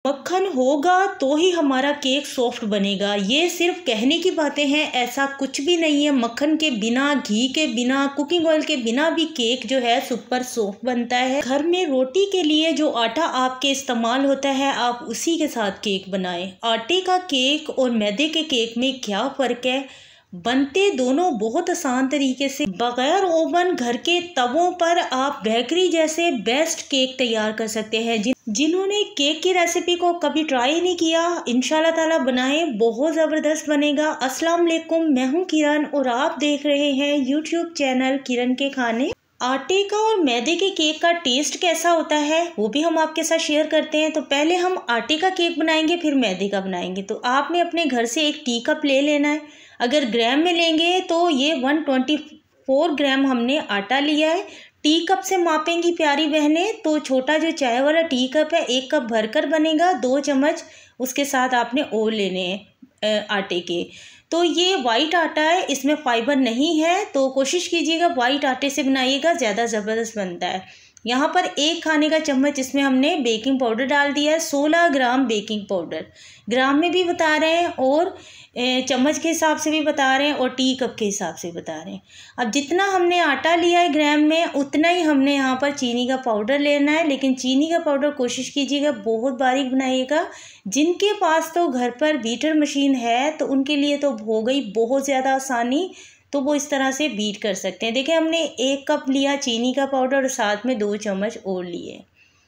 मक्खन होगा तो ही हमारा केक सॉफ्ट बनेगा। ये सिर्फ कहने की बातें हैं, ऐसा कुछ भी नहीं है। मक्खन के बिना, घी के बिना, कुकिंग ऑयल के बिना भी केक जो है सुपर सॉफ्ट बनता है। घर में रोटी के लिए जो आटा आपके इस्तेमाल होता है, आप उसी के साथ केक बनाएं। आटे का केक और मैदे के केक में क्या फ़र्क है? बनते दोनों बहुत आसान तरीके से, बगैर ओवन घर के तवों पर आप बेकरी जैसे बेस्ट केक तैयार कर सकते हैं। जिन्होंने केक की रेसिपी को कभी ट्राई नहीं किया, इंशाल्लाह ताला बनाएं, बहुत ज़बरदस्त बनेगा। अस्सलाम वालेकुम, मैं हूं किरण और आप देख रहे हैं यूट्यूब चैनल किरण के खाने। आटे का और मैदे के केक का टेस्ट कैसा होता है वो भी हम आपके साथ शेयर करते हैं। तो पहले हम आटे का केक बनाएंगे, फिर मैदे का बनाएंगे। तो आपने अपने घर से एक टी कप ले लेना है। अगर ग्राम में लेंगे तो ये 124 ग्राम हमने आटा लिया है। टी कप से मापेंगी प्यारी बहनें, तो छोटा जो चाय वाला टी कप है 1 कप भरकर बनेगा। 2 चम्मच उसके साथ आपने और लेने हैं आटे के। तो ये वाइट आटा है, इसमें फाइबर नहीं है, तो कोशिश कीजिएगा वाइट आटे से बनाइएगा, ज़्यादा ज़बरदस्त बनता है। यहाँ पर 1 खाने का चम्मच इसमें हमने बेकिंग पाउडर डाल दिया है। 16 ग्राम बेकिंग पाउडर, ग्राम में भी बता रहे हैं और चम्मच के हिसाब से भी बता रहे हैं और टी कप के हिसाब से बता रहे हैं। अब जितना हमने आटा लिया है ग्राम में, उतना ही हमने यहाँ पर चीनी का पाउडर लेना है। लेकिन चीनी का पाउडर कोशिश कीजिएगा बहुत बारीक बनाइएगा। जिनके पास तो घर पर बीटर मशीन है तो उनके लिए तो हो गई बहुत ज़्यादा आसानी, तो वो इस तरह से बीट कर सकते हैं। देखिए हमने 1 कप लिया चीनी का पाउडर और साथ में 2 चम्मच और लिए,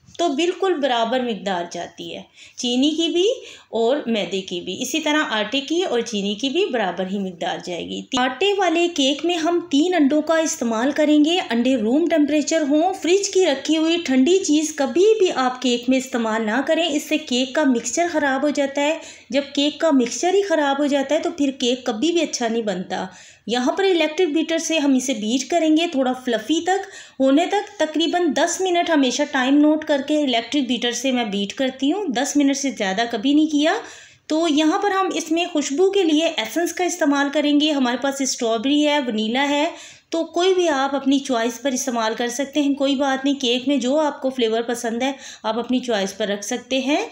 तो बिल्कुल बराबर मिकदार जाती है चीनी की भी और मैदे की भी। इसी तरह आटे की और चीनी की भी बराबर ही मिकदार जाएगी। आटे वाले केक में हम 3 अंडों का इस्तेमाल करेंगे। अंडे रूम टेम्परेचर हों। फ्रिज की रखी हुई ठंडी चीज़ कभी भी आप केक में इस्तेमाल ना करें, इससे केक का मिक्सचर ख़राब हो जाता है। जब केक का मिक्सचर ही ख़राब हो जाता है तो फिर केक कभी भी अच्छा नहीं बनता। यहाँ पर इलेक्ट्रिक बीटर से हम इसे बीट करेंगे थोड़ा फ्लफ़ी तक होने तक। तकरीबन 10 मिनट हमेशा टाइम नोट करके इलेक्ट्रिक बीटर से मैं बीट करती हूँ, 10 मिनट से ज़्यादा कभी नहीं किया। तो यहाँ पर हम इसमें खुशबू के लिए एसेंस का इस्तेमाल करेंगे। हमारे पास स्ट्रॉबेरी है, वनीला है, तो कोई भी आप अपनी चॉइस पर इस्तेमाल कर सकते हैं, कोई बात नहीं। केक में जो आपको फ्लेवर पसंद है आप अपनी चॉइस पर रख सकते हैं।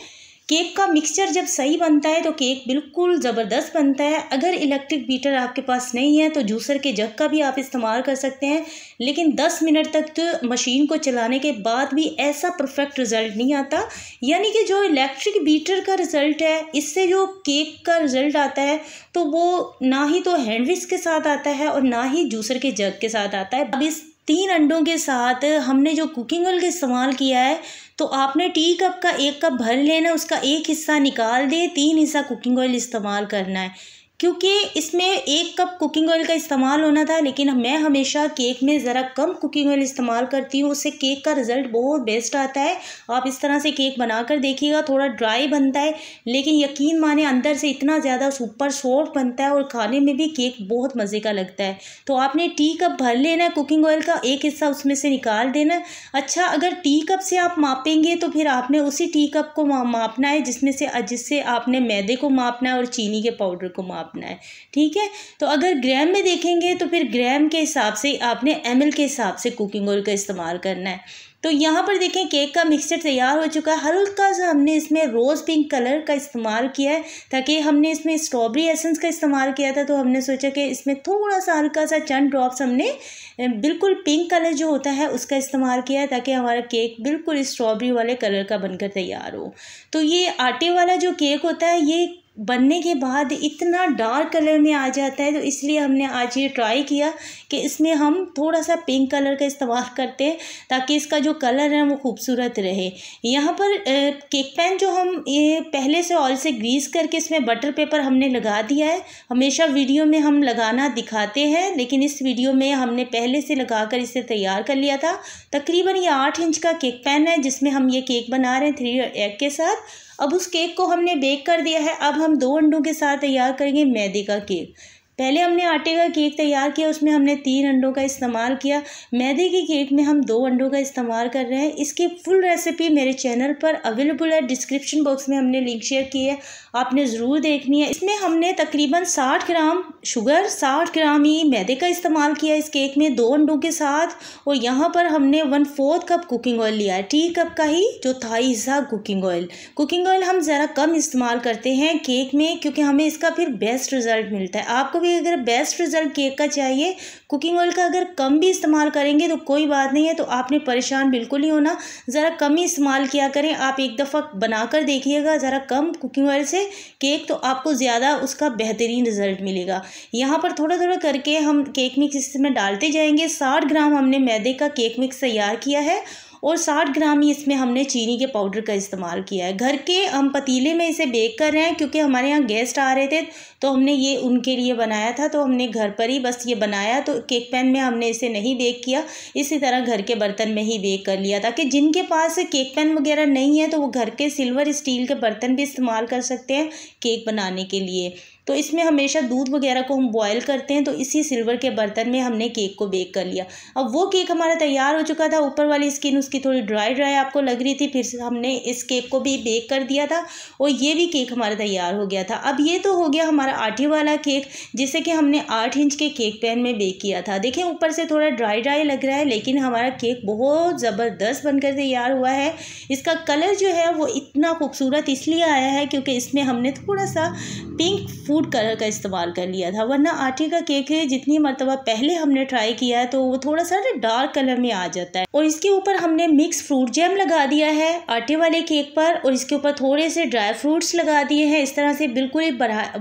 केक का मिक्सचर जब सही बनता है तो केक बिल्कुल ज़बरदस्त बनता है। अगर इलेक्ट्रिक बीटर आपके पास नहीं है तो जूसर के जग का भी आप इस्तेमाल कर सकते हैं। लेकिन 10 मिनट तक तो मशीन को चलाने के बाद भी ऐसा परफेक्ट रिज़ल्ट नहीं आता। यानी कि जो इलेक्ट्रिक बीटर का रिज़ल्ट है, इससे जो केक का रिज़ल्ट आता है तो वो ना ही तो हैंड विस्क के साथ आता है और ना ही जूसर के जग के साथ आता है। अब इस 3 अंडों के साथ हमने जो कुकिंग ऑयल का इस्तेमाल किया है, तो आपने टी कप का 1 कप भर लेना, उसका 1 हिस्सा निकाल दे, 3 हिस्सा कुकिंग ऑयल इस्तेमाल करना है। क्योंकि इसमें 1 कप कुकिंग ऑयल का इस्तेमाल होना था, लेकिन मैं हमेशा केक में ज़रा कम कुकिंग ऑयल इस्तेमाल करती हूँ, उससे केक का रिज़ल्ट बहुत बेस्ट आता है। आप इस तरह से केक बना कर देखिएगा। थोड़ा ड्राई बनता है लेकिन यकीन माने अंदर से इतना ज़्यादा सुपर सॉफ्ट बनता है और खाने में भी केक बहुत मज़े का लगता है। तो आपने टी कप भर लेना है कुकिंग ऑयल का, 1 हिस्सा उसमें से निकाल देना। अच्छा, अगर टी कप से आप मापेंगे तो फिर आपने उसी टी कप को मापना है जिससे आपने मैदे को मापना है और चीनी के पाउडर को मापना है। ठीक है, तो अगर ग्राम में देखेंगे तो फिर ग्राम के हिसाब से आपने ml के हिसाब से कुकिंग ऑयल का इस्तेमाल करना है। तो यहाँ पर देखें केक का मिक्सचर तैयार हो चुका है। हल्का सा हमने इसमें रोज़ पिंक कलर का इस्तेमाल किया है, ताकि हमने इसमें स्ट्रॉबेरी एसेंस का इस्तेमाल किया था, तो हमने सोचा कि इसमें थोड़ा सा हल्का सा चंद ड्रॉप्स हमने बिल्कुल पिंक कलर जो होता है उसका इस्तेमाल किया है, ताकि हमारा केक बिल्कुल स्ट्रॉबेरी वाले कलर का बनकर तैयार हो। तो ये आटे वाला जो केक होता है ये बनने के बाद इतना डार्क कलर में आ जाता है, तो इसलिए हमने आज ये ट्राई किया कि इसमें हम थोड़ा सा पिंक कलर का इस्तेमाल करते हैं ताकि इसका जो कलर है वो खूबसूरत रहे। यहाँ पर केक पैन जो हम ये पहले से ऑयल से ग्रीस करके इसमें बटर पेपर हमने लगा दिया है। हमेशा वीडियो में हम लगाना दिखाते हैं, लेकिन इस वीडियो में हमने पहले से लगा कर इसे तैयार कर लिया था। तकरीबन ये 8 इंच का केक पैन है जिसमें हम ये केक बना रहे हैं 3 एग के साथ। अब उस केक को हमने बेक कर दिया है। अब हम 2 अंडों के साथ तैयार करेंगे मैदे का केक। पहले हमने आटे का केक तैयार किया, उसमें हमने 3 अंडों का इस्तेमाल किया। मैदे के केक में हम 2 अंडों का इस्तेमाल कर रहे हैं। इसकी फुल रेसिपी मेरे चैनल पर अवेलेबल है, डिस्क्रिप्शन बॉक्स में हमने लिंक शेयर की है, आपने ज़रूर देखनी है। इसमें हमने तकरीबन 60 ग्राम शुगर, 60 ग्राम ही मैदे का इस्तेमाल किया इस केक में 2 अंडों के साथ। और यहाँ पर हमने 1/4 कप कुकिंग ऑयल लिया है, टी कप का ही जो था हिस्सा कुकिंग ऑयल। कुकिंग ऑयल हम ज़रा कम इस्तेमाल करते हैं केक में, क्योंकि हमें इसका फिर बेस्ट रिज़ल्ट मिलता है। आपको भी अगर बेस्ट रिज़ल्ट केक का चाहिए, कुकिंग ऑयल का अगर कम भी इस्तेमाल करेंगे तो कोई बात नहीं है, तो आपने परेशान बिल्कुल नहीं होना, ज़रा कम ही इस्तेमाल किया करें। आप एक दफ़ा बनाकर देखिएगा ज़रा कम कुकिंग ऑयल से केक, तो आपको ज़्यादा उसका बेहतरीन रिज़ल्ट मिलेगा। यहाँ पर थोड़ा थोड़ा करके हम केक मिक्स इसमें डालते जाएंगे। 60 ग्राम हमने मैदे का केक मिक्स तैयार किया है और 60 ग्राम ही इसमें हमने चीनी के पाउडर का इस्तेमाल किया है। घर के हम पतीले में इसे बेक कर रहे हैं, क्योंकि हमारे यहाँ गेस्ट आ रहे थे तो हमने ये उनके लिए बनाया था, तो हमने घर पर ही बस ये बनाया, तो केक पैन में हमने इसे नहीं बेक किया, इसी तरह घर के बर्तन में ही बेक कर लिया। ताकि जिनके पास केक पैन वगैरह नहीं है तो वो घर के सिल्वर स्टील के बर्तन भी इस्तेमाल कर सकते हैं केक बनाने के लिए। तो इसमें हमेशा दूध वगैरह को हम बॉयल करते हैं, तो इसी सिल्वर के बर्तन में हमने केक को बेक कर लिया। अब वो केक हमारा तैयार हो चुका था, ऊपर वाली स्किन उसकी थोड़ी ड्राई ड्राई आपको लग रही थी, फिर हमने इस केक को भी बेक कर दिया था और ये भी केक हमारा तैयार हो गया था। अब ये तो हो गया हमारा आटे वाला केक, जिसे कि हमने 8 इंच के केक पैन में बेक किया था। देखें ऊपर से थोड़ा ड्राई ड्राई लग रहा है, लेकिन हमारा केक बहुत ज़बरदस्त बनकर तैयार हुआ है। इसका कलर जो है वो इतना खूबसूरत इसलिए आया है क्योंकि इसमें हमने थोड़ा सा पिंक फूड कलर का इस्तेमाल कर लिया था, वरना आटे का केक है जितनी मरतबा पहले हमने ट्राई किया है तो वो थोड़ा सा डार्क कलर में आ जाता है। और इसके ऊपर हमने मिक्स फ्रूट जैम लगा दिया है आटे वाले केक पर, और इसके ऊपर थोड़े से ड्राई फ्रूट्स लगा दिए हैं। इस तरह से बिल्कुल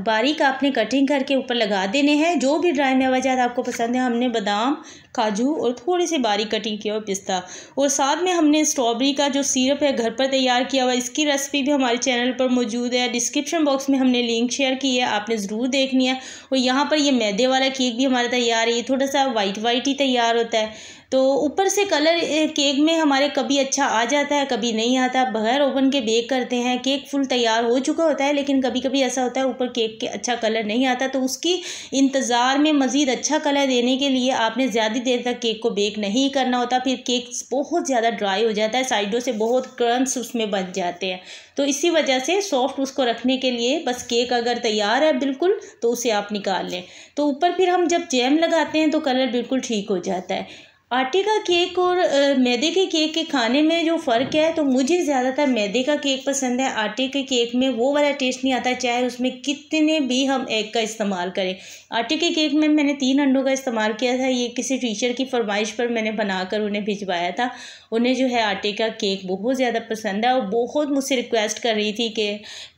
बारीक आपने कटिंग करके ऊपर लगा देने हैं। जो भी ड्राई मेवाजात आपको पसंद है, हमने बादाम, काजू और थोड़ी सी बारीक कटिंग किया हुआ पिस्ता, और साथ में हमने स्ट्रॉबेरी का जो सिरप है घर पर तैयार किया हुआ, इसकी रेसिपी भी हमारे चैनल पर मौजूद है, डिस्क्रिप्शन बॉक्स में हमने लिंक शेयर की है, आपने ज़रूर देखनी है। और यहाँ पर ये मैदे वाला केक भी हमारा तैयार है, ये थोड़ा सा वाइट वाइट ही तैयार होता है। तो ऊपर से कलर केक में हमारे कभी अच्छा आ जाता है, कभी नहीं आता। बगैर ओवन के बेक करते हैं, केक फुल तैयार हो चुका होता है, लेकिन कभी कभी ऐसा होता है ऊपर केक के अच्छा कलर नहीं आता, तो उसकी इंतज़ार में मज़ीद अच्छा कलर देने के लिए आपने ज़्यादा देर तक केक को बेक नहीं करना होता, फिर केक बहुत ज़्यादा ड्राई हो जाता है, साइडों से बहुत क्रम्स उसमें बन जाते हैं। तो इसी वजह से सॉफ्ट उसको रखने के लिए बस केक अगर तैयार है बिल्कुल तो उसे आप निकाल लें। तो ऊपर फिर हम जब जैम लगाते हैं तो कलर बिल्कुल ठीक हो जाता है। आटे का केक और मैदे के केक के खाने में जो फ़र्क है, तो मुझे ज़्यादातर मैदे का केक पसंद है। आटे के केक में वो वाला टेस्ट नहीं आता, चाहे उसमें कितने भी हम एग का इस्तेमाल करें। आटे के केक में मैंने 3 अंडों का इस्तेमाल किया था, ये किसी टीचर की फरमाइश पर मैंने बनाकर उन्हें भिजवाया था। उन्हें जो है आटे का केक बहुत ज़्यादा पसंद है और बहुत मुझसे रिक्वेस्ट कर रही थी कि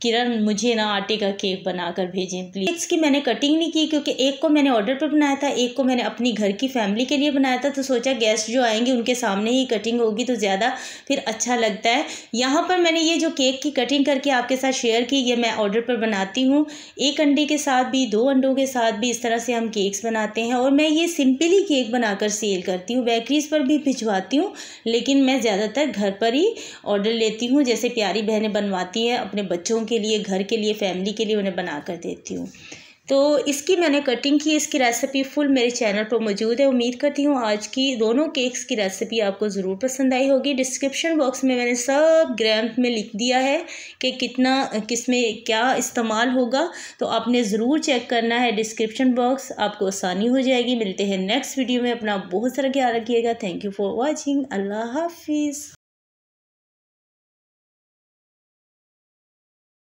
किरण मुझे ना आटे का केक बनाकर भेजें प्लीज़। केक्स की मैंने कटिंग नहीं की, क्योंकि एक को मैंने ऑर्डर पर बनाया था, एक को मैंने अपनी घर की फैमिली के लिए बनाया था, तो सोचा गेस्ट जो आएंगे उनके सामने ही कटिंग होगी तो ज़्यादा फिर अच्छा लगता है। यहाँ पर मैंने ये जो केक की कटिंग करके आपके साथ शेयर की, ये मैं ऑर्डर पर बनाती हूँ। 1 अंडे के साथ भी, 2 अंडों के साथ भी इस तरह से हम केक्स बनाते हैं, और मैं ये सिंपली केक बनाकर सेल करती हूँ, बेकरीज पर भी भिजवाती हूँ, लेकिन मैं ज़्यादातर घर पर ही ऑर्डर लेती हूँ। जैसे प्यारी बहनें बनवाती हैं अपने बच्चों के लिए, घर के लिए, फैमिली के लिए, उन्हें बना कर देती हूँ। तो इसकी मैंने कटिंग की, इसकी रेसिपी फुल मेरे चैनल पर मौजूद है। उम्मीद करती हूँ आज की दोनों केक्स की रेसिपी आपको ज़रूर पसंद आई होगी। डिस्क्रिप्शन बॉक्स में मैंने सब ग्राम में लिख दिया है कि कितना किस में क्या इस्तेमाल होगा, तो आपने ज़रूर चेक करना है डिस्क्रिप्शन बॉक्स, आपको आसानी हो जाएगी। मिलते हैं नेक्स्ट वीडियो में, अपना बहुत सारा ख्याल रखिएगा। Thank you for watching. अल्लाह हाफिज़।